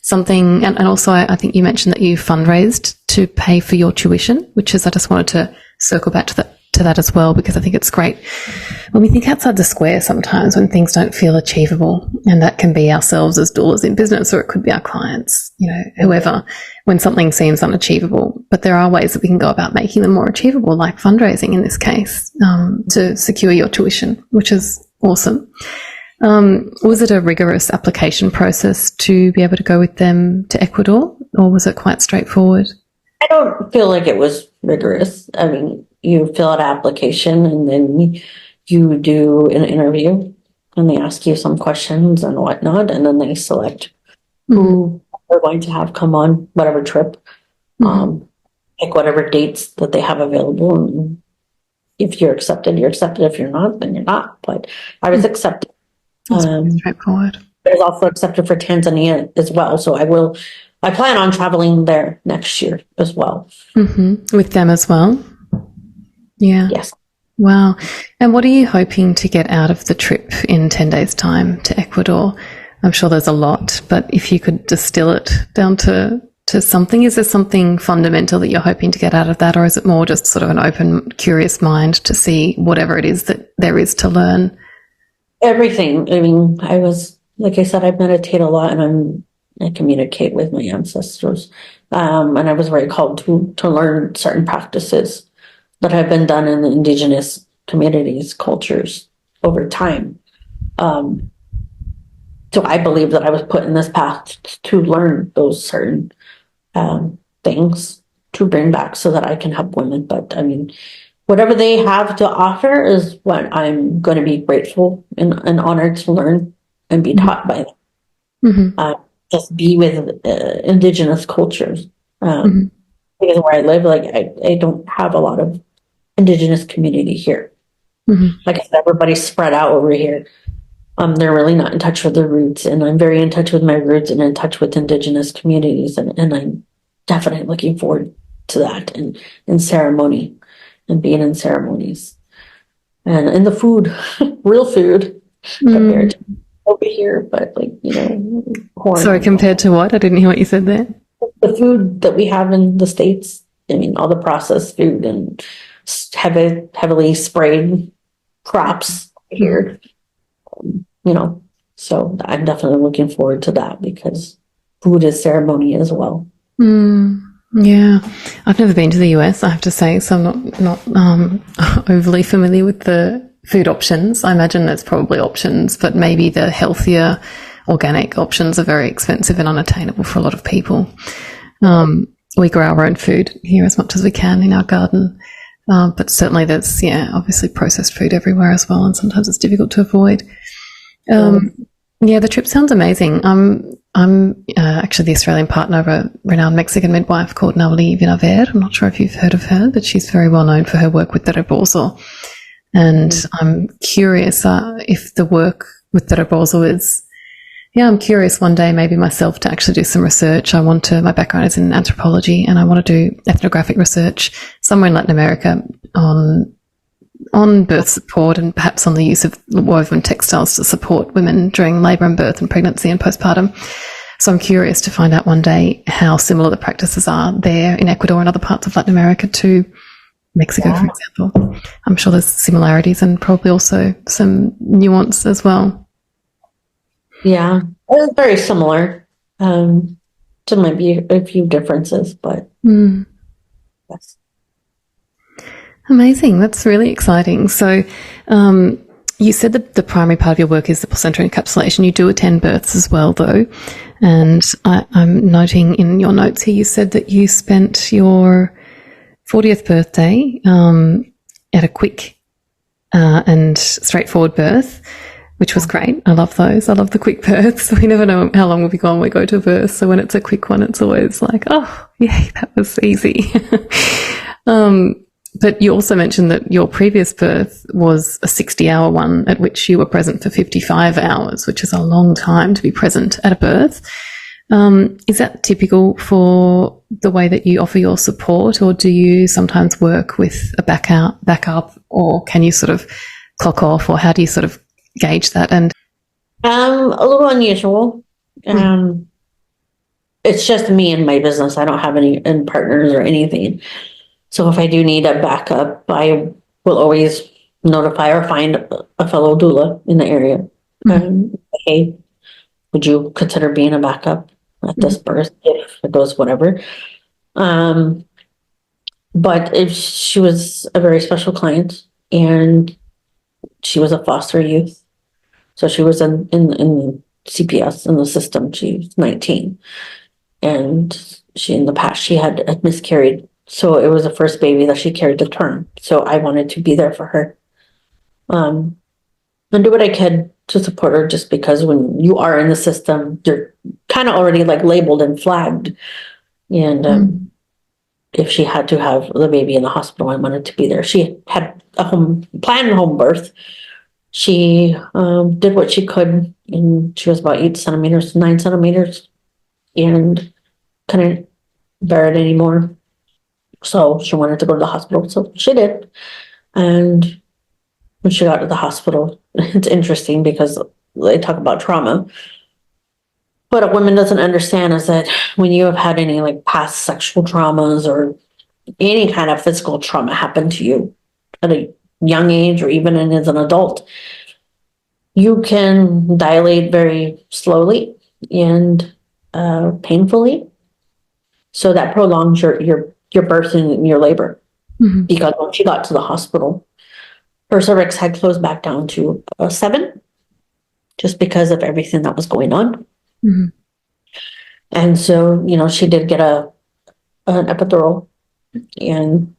something, and also I think you mentioned that you fundraised to pay for your tuition, which is, I just wanted to circle back to that as well, because I think it's great when we think outside the square sometimes when things don't feel achievable, and that can be ourselves as doulas in business, or it could be our clients, whoever, when something seems unachievable. But there are ways that we can go about making them more achievable, like fundraising in this case, to secure your tuition, which is awesome. Was it a rigorous application process to be able to go with them to Ecuador, or was it quite straightforward? I don't feel like it was rigorous. I mean, you fill out an application and then you do an interview and they ask you some questions and whatnot, and then they select who they're going to have come on whatever trip, pick whatever dates that they have available. And if you're accepted, you're accepted. If you're not, then you're not. But I was accepted. That's straightforward. I was also accepted for Tanzania as well. So I plan on traveling there next year as well. With them as well? Yeah. Yes. Wow. And what are you hoping to get out of the trip in 10 days' time to Ecuador? I'm sure there's a lot, but if you could distill it down to something, is there something fundamental that you're hoping to get out of that, or is it more just sort of an open, curious mind to see whatever it is that there is to learn? Everything. I mean, like I said, I meditate a lot, and and communicate with my ancestors. And I was very called to learn certain practices that have been done in the Indigenous communities, cultures over time. So I believe that I was put in this path to learn those certain things to bring back so that I can help women. But I mean, whatever they have to offer is what I'm going to be grateful and honored to learn and be taught by them. Mm-hmm. Just be with Indigenous cultures. Because where I live, like I don't have a lot of Indigenous community here. Like I said, everybody's spread out over here. They're really not in touch with their roots, and I'm very in touch with my roots and in touch with Indigenous communities, and I'm definitely looking forward to that and in ceremony and being in ceremonies and in the food, real food compared to over here, but like, you know, corn. Sorry, compared to what? I didn't hear what you said there. The food that we have in the States. I mean, all the processed food and heavily sprayed crops here. You know, so I'm definitely looking forward to that because food is ceremony as well. Yeah, I've never been to the US, I have to say, so I'm not overly familiar with the food options. I imagine there's probably options, but maybe the healthier organic options are very expensive and unattainable for a lot of people. We grow our own food here as much as we can in our garden, but certainly there's, obviously processed food everywhere as well, and sometimes it's difficult to avoid. Yeah, the trip sounds amazing. I'm actually the Australian partner of a renowned Mexican midwife called Revered. I'm not sure if you've heard of her, but she's very well known for her work with the rebozo. And I'm curious if the work with the rebozo is, I'm curious one day maybe myself to actually do some research. My background is in anthropology, and I want to do ethnographic research somewhere in Latin America on birth support and perhaps on the use of woven textiles to support women during labour and birth and pregnancy and postpartum. So I'm curious to find out one day how similar the practices are there in Ecuador and other parts of Latin America to Mexico, for example. I'm sure there's similarities and probably also some nuance as well. Yeah, it's very similar. There might be a few differences, but yes. Amazing. That's really exciting. So you said that the primary part of your work is the placenta encapsulation. You do attend births as well, though. And I'm noting in your notes here, you said that you spent your 40th birthday at a quick and straightforward birth, which was great. I love those. I love the quick births. We never know how long we'll be gone when we go to a birth. So when it's a quick one, it's always like, oh, yay, that was easy. But you also mentioned that your previous birth was a 60-hour one at which you were present for 55 hours, which is a long time to be present at a birth. Is that typical for the way that you offer your support, or do you sometimes work with a backup, or can you sort of clock off, or how do you sort of gauge that? And a little unusual. It's just me and my business. I don't have any partners or anything. So if I do need a backup, I will always notify or find a fellow doula in the area. Hey, would you consider being a backup at this birth if it goes whatever? But if she was a very special client, and she was a foster youth, so she was in CPS in the system. She was 19, and in the past she had miscarried. So it was the first baby that she carried to term. So I wanted to be there for her, and do what I could to support her, just because when you are in the system, you're kind of already like labeled and flagged. And if she had to have the baby in the hospital, I wanted to be there. She had a planned home birth. She did what she could, and she was about 9 centimeters, and couldn't bear it anymore. So she wanted to go to the hospital, so she did. And when she got to the hospital, it's interesting because they talk about trauma. What a woman doesn't understand is that when you have had any like past sexual traumas or any kind of physical trauma happen to you at a young age or even as an adult, you can dilate very slowly, and painfully. So that prolongs your birth and your labor. Mhm. Because when she got to the hospital, her cervix had closed back down to 7, just because of everything that was going on. Mhm. And so, she did get an epidural. And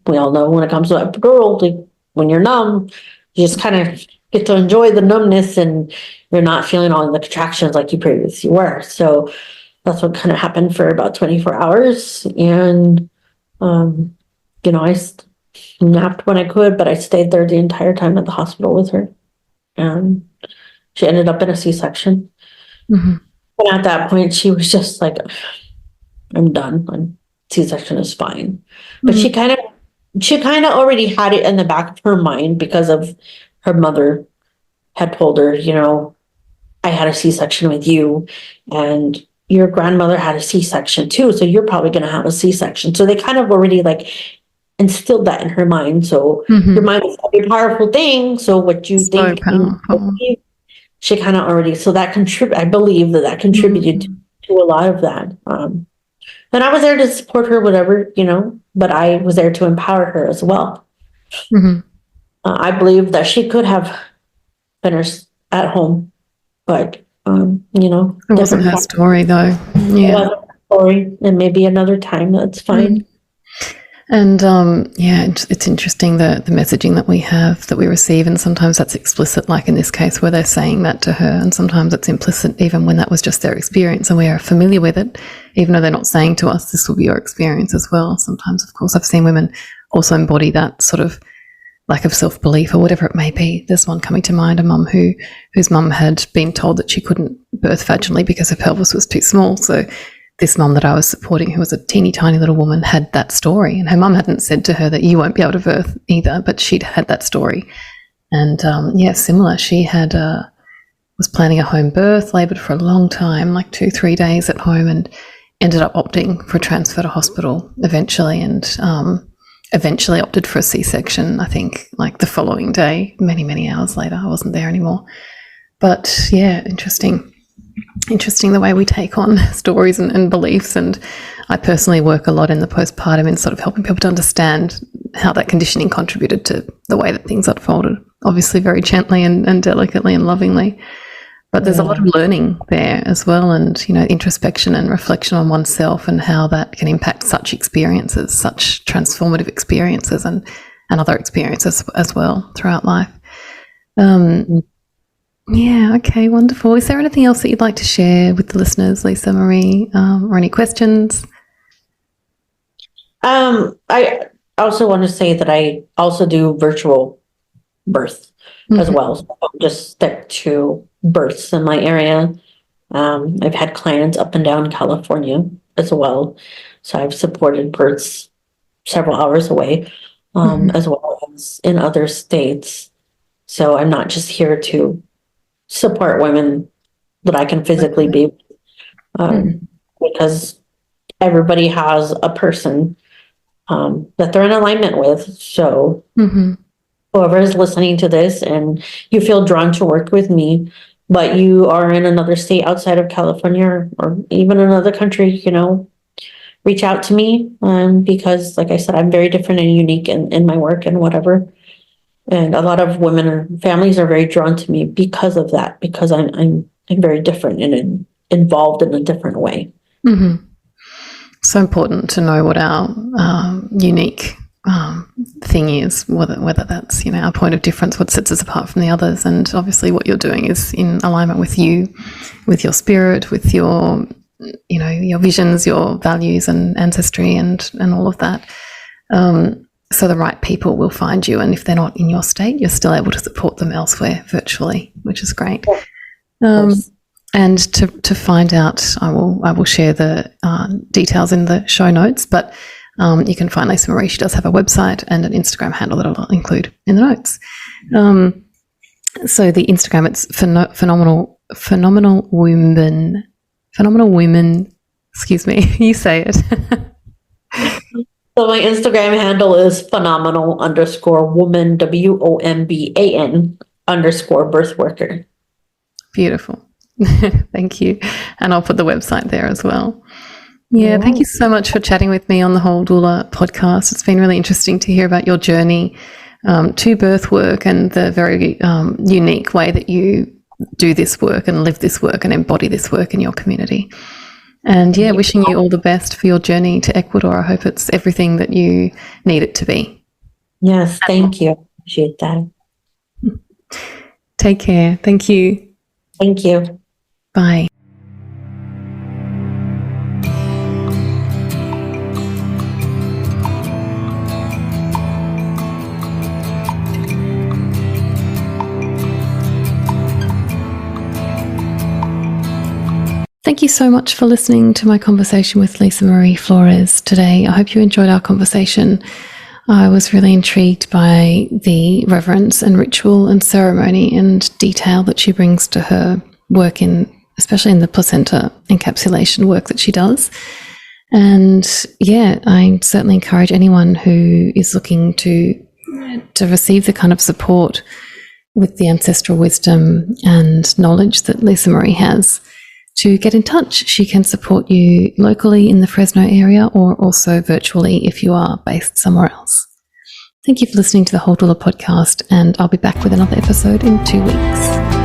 we all know when it comes to epidural, like, when you're numb, you just kind of get to enjoy the numbness and you're not feeling all the contractions like you previously were. So that's what kind of happened for about 24 hours. And, I napped when I could, but I stayed there the entire time at the hospital with her. And she ended up in a C-section. Mhm. And at that point, she was just like, I'm done. C-section is fine. But Mhm. she kind of already had it in the back of her mind because of her mother had told her, I had a C-section with you, and your grandmother had a C-section too, so you're probably going to have a C-section. So they kind of already like instilled that in her mind. So your Mhm. mind is a very powerful thing. So what you So think and powerful. believe, she kind of already. So that I believe that contributed Mhm. to a lot of that. And I was there to support her, whatever, but I was there to empower her as well. Mhm. I believe that she could have finished at home, but, It wasn't different her factors. story, though. It Yeah. wasn't her story, and maybe another time, that's Mm. fine. And yeah, it's interesting the messaging that we have, that we receive, and sometimes that's explicit, like in this case where they're saying that to her, and sometimes it's implicit, even when that was just their experience and we are familiar with it, even though they're not saying to us this will be your experience as well. Sometimes, of course, I've seen women also embody that sort of lack of self-belief or whatever it may be. There's one coming to mind, a mum whose mum had been told that she couldn't birth vaginally because her pelvis was too small. So this mum that I was supporting, who was a teeny tiny little woman, had that story, and her mum hadn't said to her that you won't be able to birth either, but she'd had that story. And yeah, similar. She had was planning a home birth, laboured for a long time, like 2-3 days at home, and ended up opting for a transfer to hospital eventually, and eventually opted for a C-section, I think, like the following day, many hours later. I wasn't there anymore. But yeah, interesting the way we take on stories and beliefs. And I personally work a lot in the postpartum in sort of helping people to understand how that conditioning contributed to the way that things unfolded, obviously very gently and delicately and lovingly. But there's a lot of learning there as well, and introspection and reflection on oneself and how that can impact such experiences, such transformative experiences, and other experiences as well throughout life. Yeah, okay, wonderful. Is there anything else that you'd like to share with the listeners, Lisa Marie, or any questions? I also want to say that I also do virtual birth as well. So I don't just stick to births in my area. I've had clients up and down California as well. So I've supported births several hours away, as well as in other states. So I'm not just here to support women that I can physically be, because everybody has a person that they're in alignment with. So whoever is listening to this and you feel drawn to work with me, but you are in another state outside of California or even another country, reach out to me, because like I said, I'm very different and unique in my work and whatever. And a lot of women or families are very drawn to me because of that, because I'm very different and involved in a different way. So important to know what our unique thing is, whether that's our point of difference, what sets us apart from the others, and obviously what you're doing is in alignment with you, with your spirit, with your your visions, your values, and ancestry, and all of that. So the right people will find you, and if they're not in your state, you're still able to support them elsewhere virtually, which is great. And to find out, I will share the details in the show notes, but you can find Lisa Marie. She does have a website and an Instagram handle that I'll include in the notes. So the Instagram, it's phenomenal women. Excuse me, you say it. So my Instagram handle is phenomenal_woman, WOMBAN _birth worker. Beautiful. Thank you. And I'll put the website there as well. Yeah, thank you so much for chatting with me on the Whole Doula podcast. It's been really interesting to hear about your journey to birth work and the very unique way that you do this work and live this work and embody this work in your community. And yeah, wishing you all the best for your journey to Ecuador. I hope it's everything that you need it to be. Yes, thank you. I appreciate that. Take care. Thank you. Thank you. Bye. Thank you so much for listening to my conversation with Lisa Marie Flores today. I hope you enjoyed our conversation. I was really intrigued by the reverence and ritual and ceremony and detail that she brings to her work especially in the placenta encapsulation work that she does. And yeah, I certainly encourage anyone who is looking to receive the kind of support with the ancestral wisdom and knowledge that Lisa Marie has to get in touch. She can support you locally in the Fresno area or also virtually if you are based somewhere else. Thank you for listening to the Whole Doula podcast, and I'll be back with another episode in 2 weeks.